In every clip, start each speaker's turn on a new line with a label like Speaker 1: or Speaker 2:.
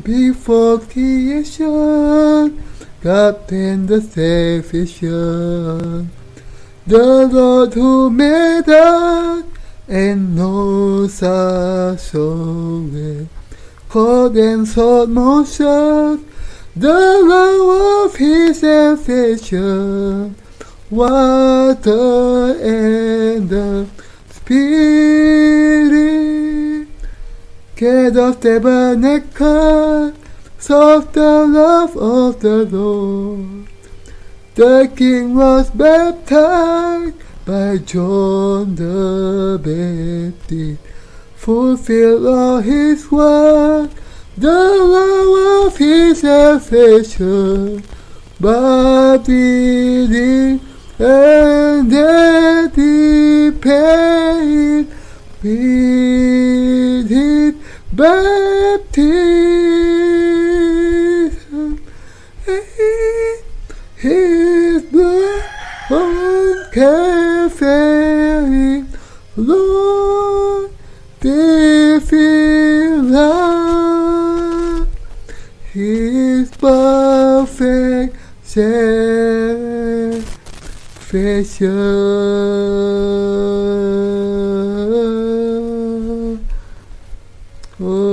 Speaker 1: Before creation, God planned the salvation. The Lord who made us and knows us always, called and sought motion, the love of His salvation, water and the Spirit, gate of tabernacle, soft the love of the Lord. The King was baptized by John the Baptist, fulfilled all His work, the love of His salvation, but believe and that He paid with His baptism. His blood on Calvary, Lord, they feel love. His perfect salvation. Oh.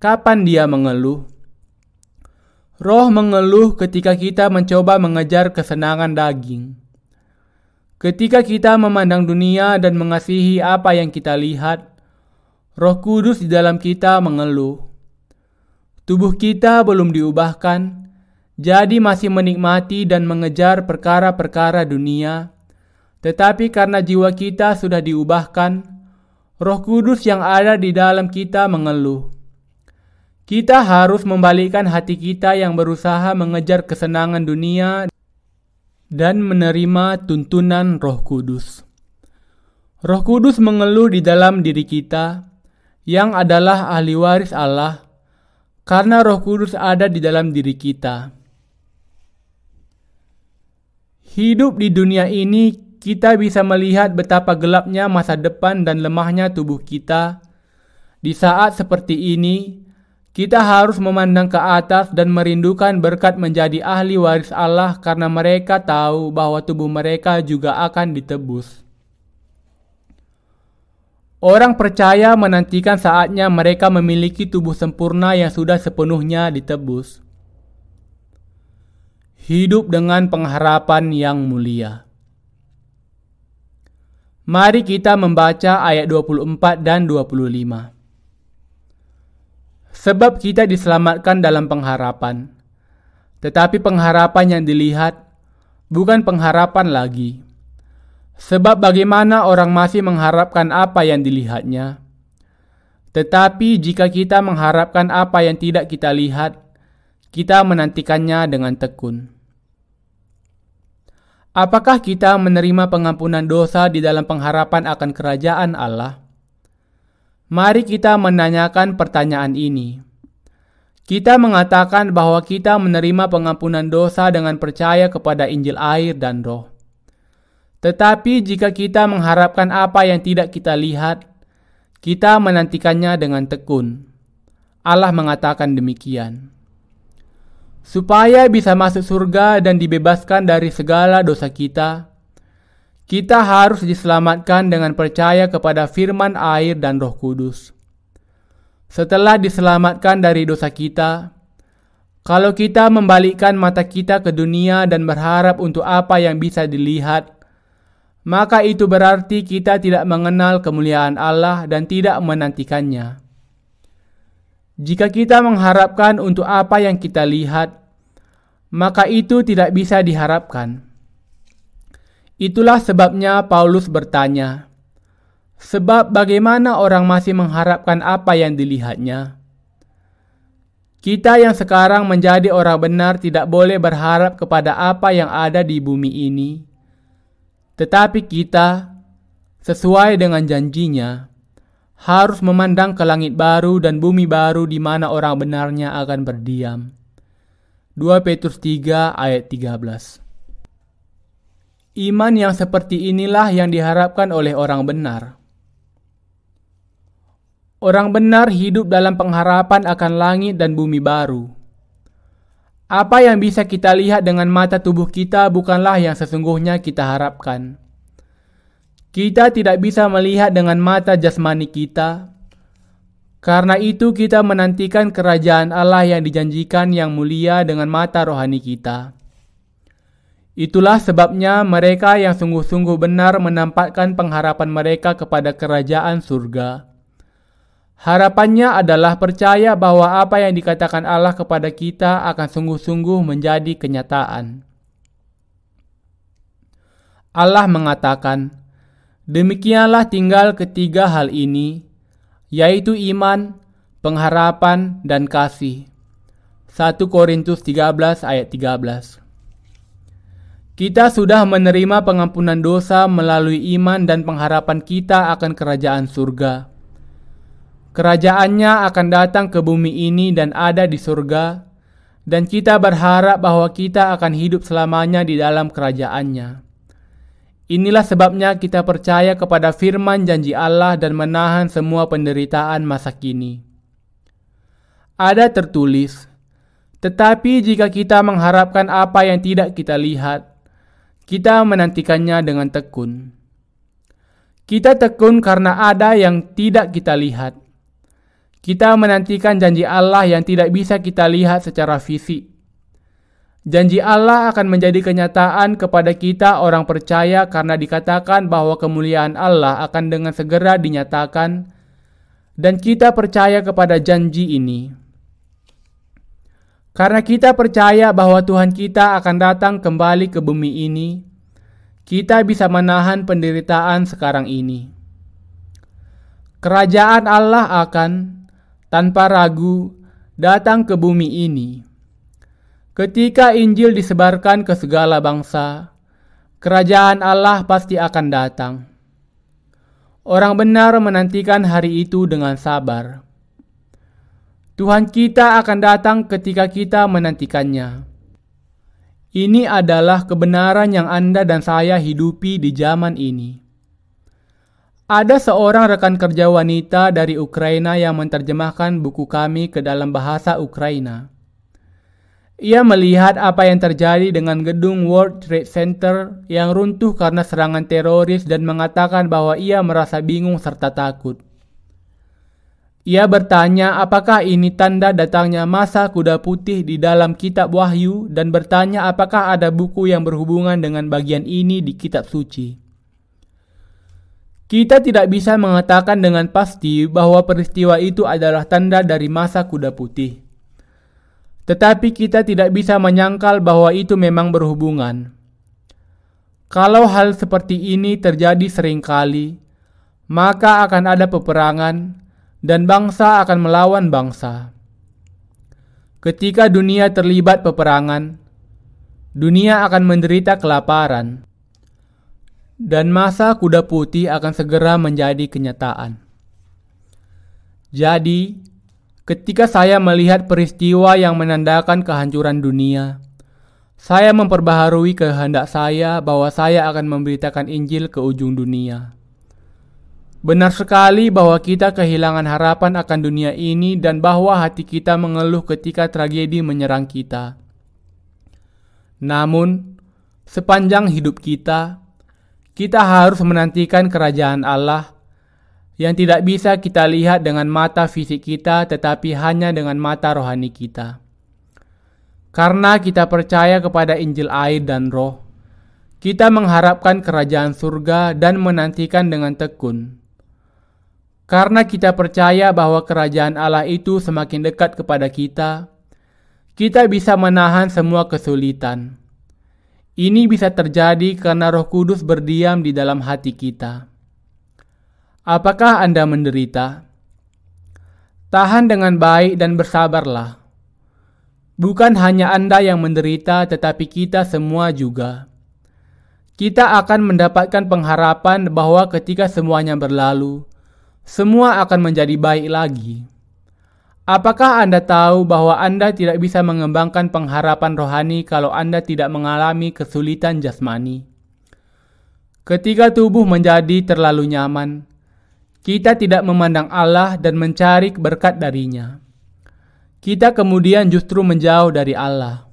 Speaker 2: kapan dia mengeluh? Roh mengeluh ketika kita mencoba mengejar kesenangan daging. Ketika kita memandang dunia dan mengasihi apa yang kita lihat, Roh Kudus di dalam kita mengeluh. Tubuh kita belum diubahkan, jadi masih menikmati dan mengejar perkara-perkara dunia. Tetapi karena jiwa kita sudah diubahkan, Roh Kudus yang ada di dalam kita mengeluh. Kita harus membalikkan hati kita yang berusaha mengejar kesenangan dunia dan menerima tuntunan Roh Kudus. Roh Kudus mengeluh di dalam diri kita, yang adalah ahli waris Allah, karena Roh Kudus ada di dalam diri kita. Hidup di dunia ini, kita bisa melihat betapa gelapnya masa depan dan lemahnya tubuh kita. Di saat seperti ini, kita harus memandang ke atas dan merindukan berkat menjadi ahli waris Allah karena mereka tahu bahwa tubuh mereka juga akan ditebus. Orang percaya menantikan saatnya mereka memiliki tubuh sempurna yang sudah sepenuhnya ditebus. Hidup dengan pengharapan yang mulia. Mari kita membaca ayat 24 dan 25. Sebab kita diselamatkan dalam pengharapan. Tetapi pengharapan yang dilihat bukan pengharapan lagi. Sebab bagaimana orang masih mengharapkan apa yang dilihatnya? Tetapi jika kita mengharapkan apa yang tidak kita lihat, kita menantikannya dengan tekun. Apakah kita menerima pengampunan dosa di dalam pengharapan akan kerajaan Allah? Mari kita menanyakan pertanyaan ini. Kita mengatakan bahwa kita menerima pengampunan dosa dengan percaya kepada Injil air dan Roh. Tetapi jika kita mengharapkan apa yang tidak kita lihat, kita menantikannya dengan tekun. Allah mengatakan demikian. Supaya bisa masuk surga dan dibebaskan dari segala dosa kita harus diselamatkan dengan percaya kepada firman air dan Roh Kudus. Setelah diselamatkan dari dosa kita, kalau kita membalikkan mata kita ke dunia dan berharap untuk apa yang bisa dilihat, maka itu berarti kita tidak mengenal kemuliaan Allah dan tidak menantikannya. Jika kita mengharapkan untuk apa yang kita lihat, maka itu tidak bisa diharapkan. Itulah sebabnya Paulus bertanya, sebab bagaimana orang masih mengharapkan apa yang dilihatnya? Kita yang sekarang menjadi orang benar tidak boleh berharap kepada apa yang ada di bumi ini. Tetapi kita, sesuai dengan janjinya, harus memandang ke langit baru dan bumi baru di mana orang benarnya akan berdiam. 2 Petrus 3 ayat 13. Iman yang seperti inilah yang diharapkan oleh orang benar. Orang benar hidup dalam pengharapan akan langit dan bumi baru. Apa yang bisa kita lihat dengan mata tubuh kita bukanlah yang sesungguhnya kita harapkan. Kita tidak bisa melihat dengan mata jasmani kita. Karena itu kita menantikan kerajaan Allah yang dijanjikan yang mulia dengan mata rohani kita. Itulah sebabnya mereka yang sungguh-sungguh benar menampakkan pengharapan mereka kepada kerajaan surga. Harapannya adalah percaya bahwa apa yang dikatakan Allah kepada kita akan sungguh-sungguh menjadi kenyataan. Allah mengatakan, demikianlah tinggal ketiga hal ini, yaitu iman, pengharapan, dan kasih. 1 Korintus 13 ayat 13. Kita sudah menerima pengampunan dosa melalui iman dan pengharapan kita akan kerajaan surga. Kerajaannya akan datang ke bumi ini dan ada di surga, dan kita berharap bahwa kita akan hidup selamanya di dalam kerajaannya. Inilah sebabnya kita percaya kepada firman janji Allah dan menahan semua penderitaan masa kini. Ada tertulis, tetapi jika kita mengharapkan apa yang tidak kita lihat, kita menantikannya dengan tekun. Kita tekun karena ada yang tidak kita lihat. Kita menantikan janji Allah yang tidak bisa kita lihat secara fisik. Janji Allah akan menjadi kenyataan kepada kita orang percaya karena dikatakan bahwa kemuliaan Allah akan dengan segera dinyatakan, dan kita percaya kepada janji ini. Karena kita percaya bahwa Tuhan kita akan datang kembali ke bumi ini, kita bisa menahan penderitaan sekarang ini. Kerajaan Allah akan, tanpa ragu, datang ke bumi ini. Ketika Injil disebarkan ke segala bangsa, kerajaan Allah pasti akan datang. Orang benar menantikan hari itu dengan sabar. Tuhan kita akan datang ketika kita menantikannya. Ini adalah kebenaran yang Anda dan saya hidupi di zaman ini. Ada seorang rekan kerja wanita dari Ukraina yang menerjemahkan buku kami ke dalam bahasa Ukraina. Ia melihat apa yang terjadi dengan gedung World Trade Center yang runtuh karena serangan teroris dan mengatakan bahwa ia merasa bingung serta takut. Ia bertanya apakah ini tanda datangnya masa kuda putih di dalam kitab Wahyu dan bertanya apakah ada buku yang berhubungan dengan bagian ini di kitab suci. Kita tidak bisa mengatakan dengan pasti bahwa peristiwa itu adalah tanda dari masa kuda putih. Tetapi kita tidak bisa menyangkal bahwa itu memang berhubungan. Kalau hal seperti ini terjadi seringkali, maka akan ada peperangan dan bangsa akan melawan bangsa. Ketika dunia terlibat peperangan, dunia akan menderita kelaparan, dan masa kuda putih akan segera menjadi kenyataan. Jadi, ketika saya melihat peristiwa yang menandakan kehancuran dunia, saya memperbaharui kehendak saya bahwa saya akan memberitakan Injil ke ujung dunia. Benar sekali bahwa kita kehilangan harapan akan dunia ini dan bahwa hati kita mengeluh ketika tragedi menyerang kita. Namun, sepanjang hidup kita harus menantikan kerajaan Allah yang tidak bisa kita lihat dengan mata fisik kita tetapi hanya dengan mata rohani kita. Karena kita percaya kepada Injil air dan roh, kita mengharapkan kerajaan surga dan menantikan dengan tekun. Karena kita percaya bahwa kerajaan Allah itu semakin dekat kepada kita bisa menahan semua kesulitan. Ini bisa terjadi karena Roh Kudus berdiam di dalam hati kita. Apakah Anda menderita? Tahan dengan baik dan bersabarlah. Bukan hanya Anda yang menderita, tetapi kita semua juga. Kita akan mendapatkan pengharapan bahwa ketika semuanya berlalu, semua akan menjadi baik lagi. Apakah Anda tahu bahwa Anda tidak bisa mengembangkan pengharapan rohani kalau Anda tidak mengalami kesulitan jasmani? Ketika tubuh menjadi terlalu nyaman, kita tidak memandang Allah dan mencari berkat darinya. Kita kemudian justru menjauh dari Allah.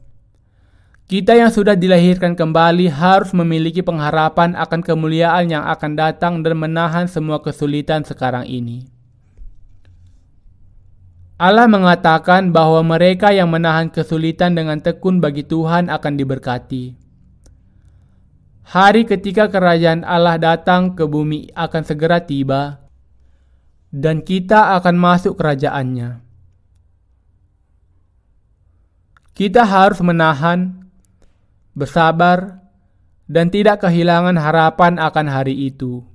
Speaker 2: Kita yang sudah dilahirkan kembali harus memiliki pengharapan akan kemuliaan yang akan datang dan menahan semua kesulitan sekarang ini. Allah mengatakan bahwa mereka yang menahan kesulitan dengan tekun bagi Tuhan akan diberkati. Hari ketika kerajaan Allah datang ke bumi akan segera tiba, dan kita akan masuk kerajaannya. Kita harus menahan, bersabar, dan tidak kehilangan harapan akan hari itu.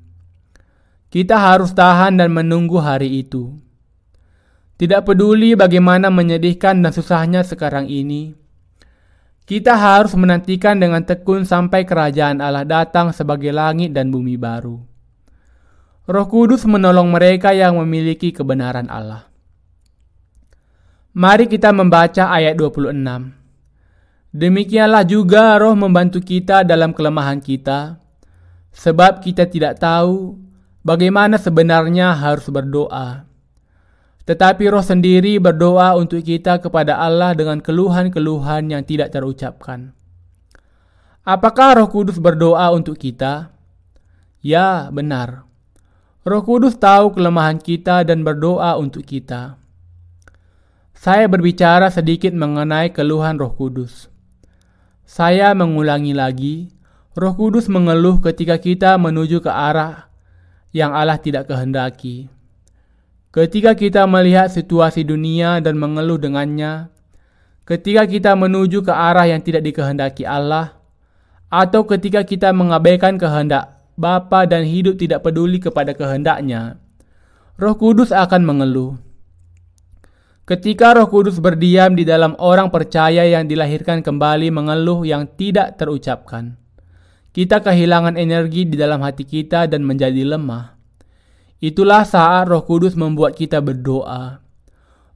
Speaker 2: Kita harus tahan dan menunggu hari itu. Tidak peduli bagaimana menyedihkan dan susahnya sekarang ini, kita harus menantikan dengan tekun sampai kerajaan Allah datang sebagai langit dan bumi baru. Roh Kudus menolong mereka yang memiliki kebenaran Allah. Mari kita membaca ayat 26. Demikianlah juga Roh membantu kita dalam kelemahan kita, sebab kita tidak tahu bagaimana sebenarnya harus berdoa. Tetapi Roh sendiri berdoa untuk kita kepada Allah dengan keluhan-keluhan yang tidak terucapkan. Apakah Roh Kudus berdoa untuk kita? Ya, benar. Roh Kudus tahu kelemahan kita dan berdoa untuk kita. Saya berbicara sedikit mengenai keluhan Roh Kudus. Saya mengulangi lagi, Roh Kudus mengeluh ketika kita menuju ke arah yang Allah tidak kehendaki. Ketika kita melihat situasi dunia dan mengeluh dengannya, ketika kita menuju ke arah yang tidak dikehendaki Allah, atau ketika kita mengabaikan kehendak Bapa dan hidup tidak peduli kepada kehendaknya, Roh Kudus akan mengeluh. Ketika Roh Kudus berdiam di dalam orang percaya yang dilahirkan kembali mengeluh yang tidak terucapkan, kita kehilangan energi di dalam hati kita dan menjadi lemah. Itulah saat Roh Kudus membuat kita berdoa.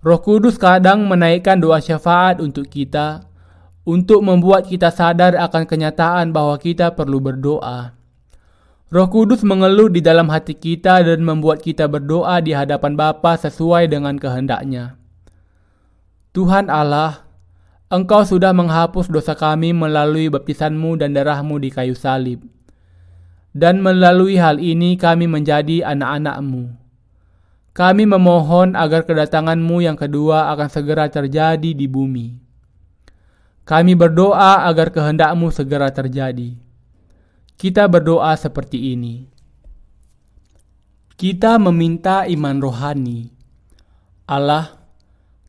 Speaker 2: Roh Kudus kadang menaikkan doa syafaat untuk kita, untuk membuat kita sadar akan kenyataan bahwa kita perlu berdoa. Roh Kudus mengeluh di dalam hati kita dan membuat kita berdoa di hadapan Bapa sesuai dengan kehendaknya. Tuhan Allah, Engkau sudah menghapus dosa kami melalui baptisan-Mu dan darah-Mu di kayu salib. Dan melalui hal ini kami menjadi anak-anak-Mu. Kami memohon agar kedatangan-Mu yang kedua akan segera terjadi di bumi. Kami berdoa agar kehendak-Mu segera terjadi. Kita berdoa seperti ini. Kita meminta iman rohani. Allah,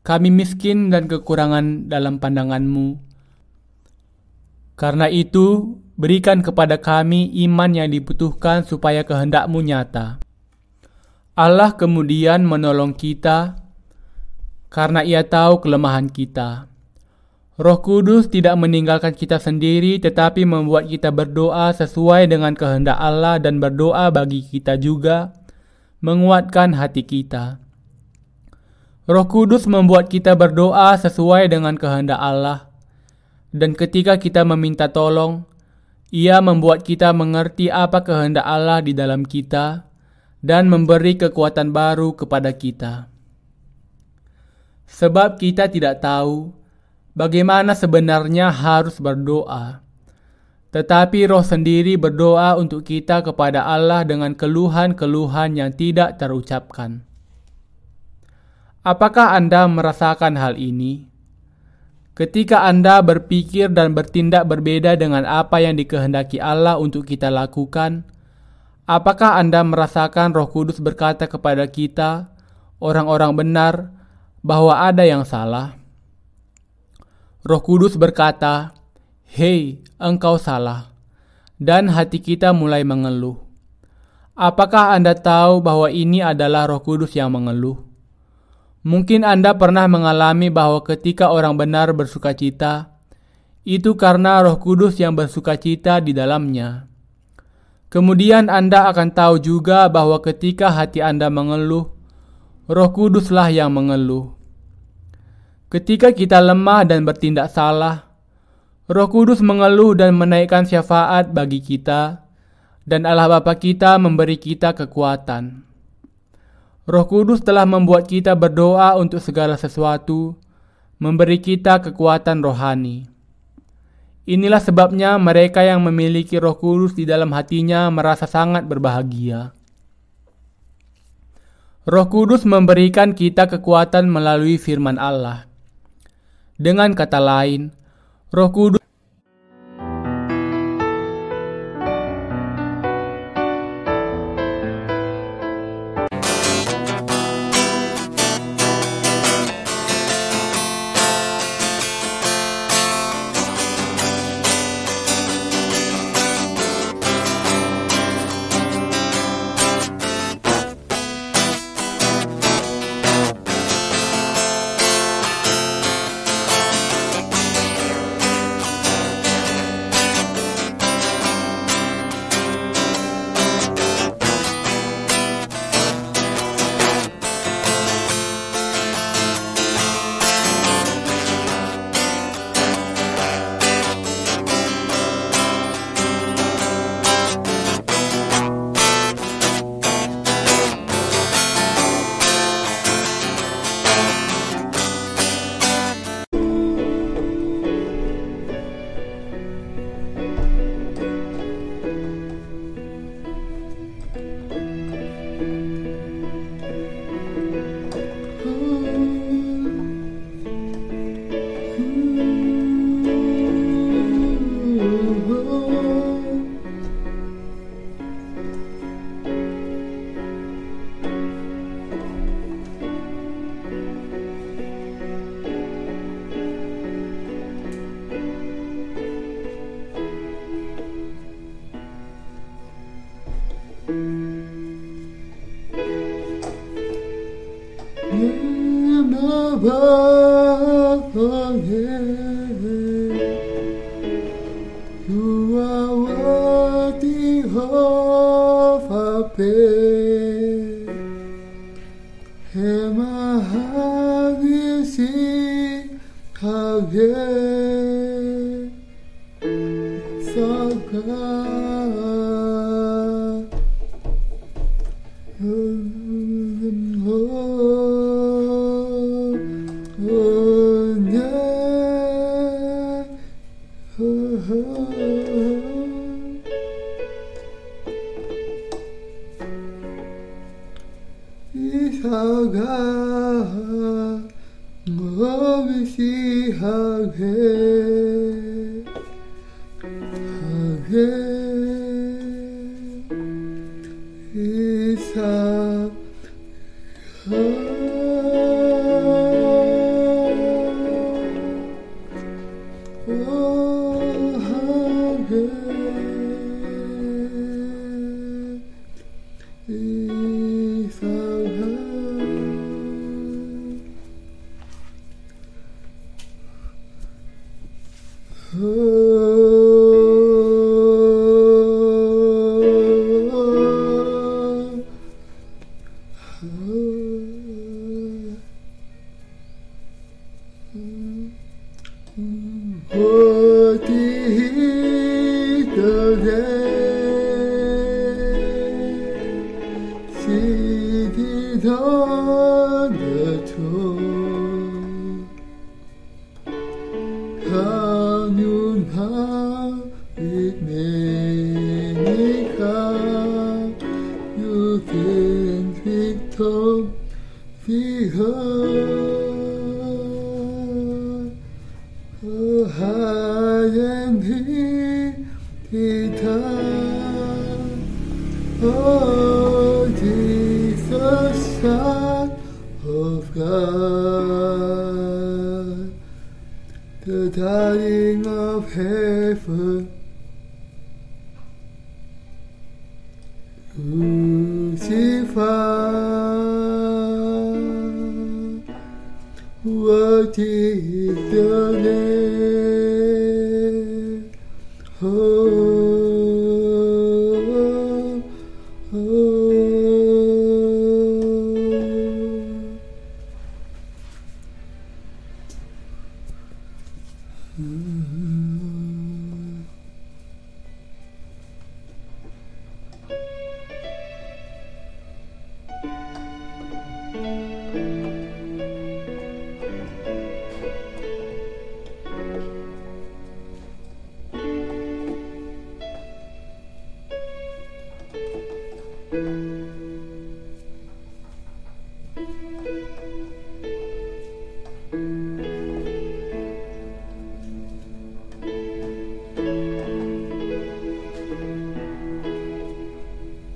Speaker 2: kami miskin dan kekurangan dalam pandangan-Mu. Karena itu, berikan kepada kami iman yang dibutuhkan supaya kehendak-Mu nyata. Allah kemudian menolong kita karena Ia tahu kelemahan kita. Roh Kudus tidak meninggalkan kita sendiri tetapi membuat kita berdoa sesuai dengan kehendak Allah dan berdoa bagi kita juga, menguatkan hati kita. Roh Kudus membuat kita berdoa sesuai dengan kehendak Allah, dan ketika kita meminta tolong, Ia membuat kita mengerti apa kehendak Allah di dalam kita dan memberi kekuatan baru kepada kita. Sebab kita tidak tahu bagaimana sebenarnya harus berdoa, tetapi Roh sendiri berdoa untuk kita kepada Allah dengan keluhan-keluhan yang tidak terucapkan. Apakah Anda merasakan hal ini? Ketika Anda berpikir dan bertindak berbeda dengan apa yang dikehendaki Allah untuk kita lakukan, apakah Anda merasakan Roh Kudus berkata kepada kita, orang-orang benar, bahwa ada yang salah? Roh Kudus berkata, "Hei, engkau salah," dan hati kita mulai mengeluh. Apakah Anda tahu bahwa ini adalah Roh Kudus yang mengeluh? Mungkin Anda pernah mengalami bahwa ketika orang benar bersukacita, itu karena Roh Kudus yang bersukacita di dalamnya. Kemudian Anda akan tahu juga bahwa ketika hati Anda mengeluh, Roh Kuduslah yang mengeluh. Ketika kita lemah dan bertindak salah, Roh Kudus mengeluh dan menaikkan syafaat bagi kita, dan Allah Bapa kita memberi kita kekuatan. Roh Kudus telah membuat kita berdoa untuk segala sesuatu, memberi kita kekuatan rohani. Inilah sebabnya mereka yang memiliki Roh Kudus di dalam hatinya merasa sangat berbahagia. Roh Kudus memberikan kita kekuatan melalui firman Allah. Dengan kata lain, Roh Kudus
Speaker 1: You are worthy of our praise, and my heart will sing how great is our God. Is our God, oh, we see how great is our God. Oh, how great is our What is the day seated on the throne? Communion with many come, you think victory heard. Oh, high and time. Oh, Jesus, Son of God, the darling of heaven, crucified. What is the name?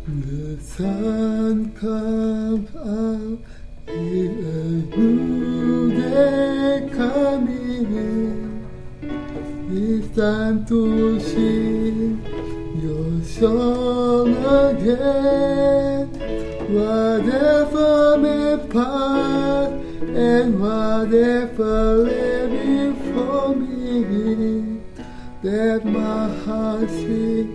Speaker 1: The sun comes out, in a new day coming in. It's time to sing your song again. Whatever may pass and whatever lay before me, let my heart sing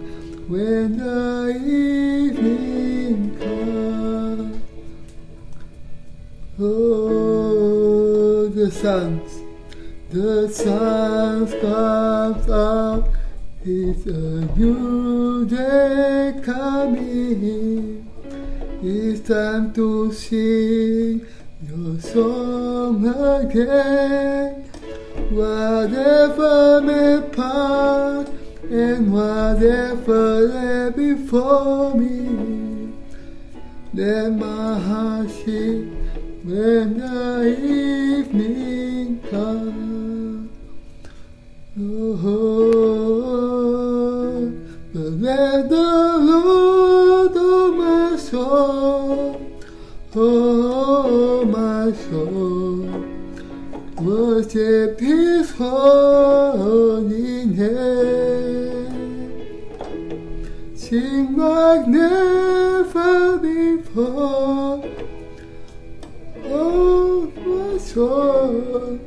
Speaker 1: when the evening comes. Oh, the sun comes out. It's a new day coming. It's time to sing your song again. Whatever may pass and whatever lay before me, let my heart sing when the evening comes. Oh, let the Lord, oh my soul, oh my soul, worship His holy name. Sing like never before. Oh, worship soul,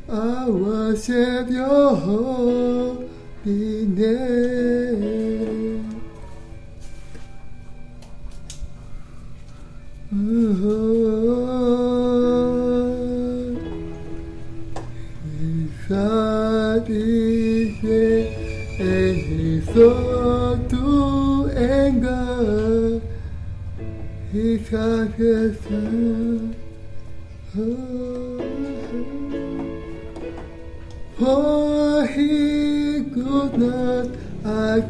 Speaker 1: I worship your holy name. God is and He thought to anger. He got His son. For He could not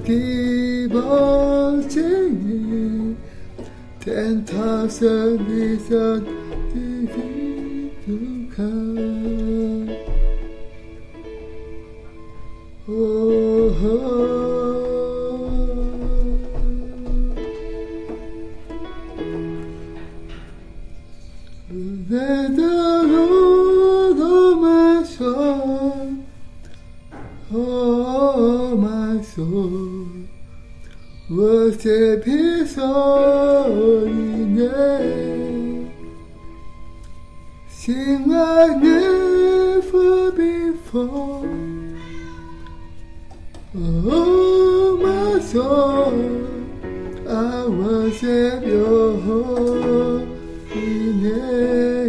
Speaker 1: keep on singing. 10,000 reasons to come. Let the Lord, oh my soul, worship His holy name. Sing like never before. Oh my soul, I worship your holy name.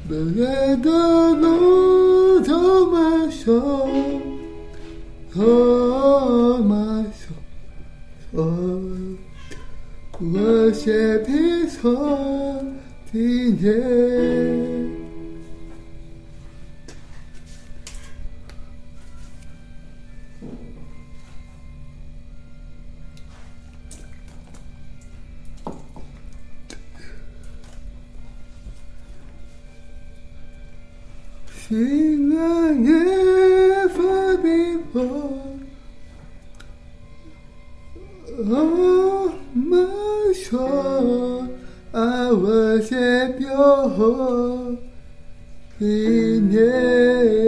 Speaker 1: Bless the Lord, oh my soul, oh my soul, worship His holy name. Sing like never before. Oh my soul, I worship your holy name.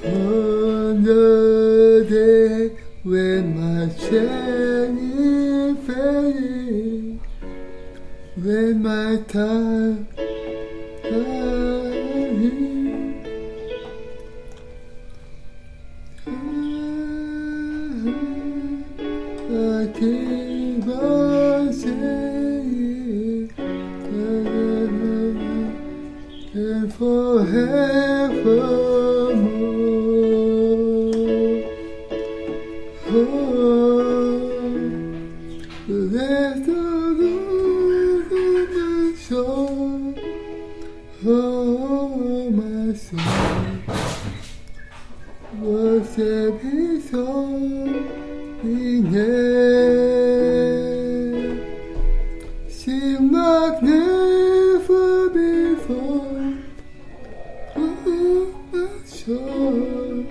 Speaker 1: On the day when my strength is fading, when my time I keep on saying and forevermore. Let the Lord of my soul, oh my soul, worship His holy name. Sing like never before. Oh my soul,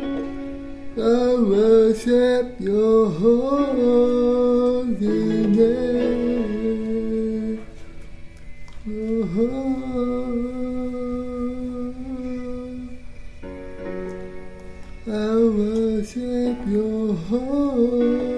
Speaker 1: I worship your holy name. I worship your holy name.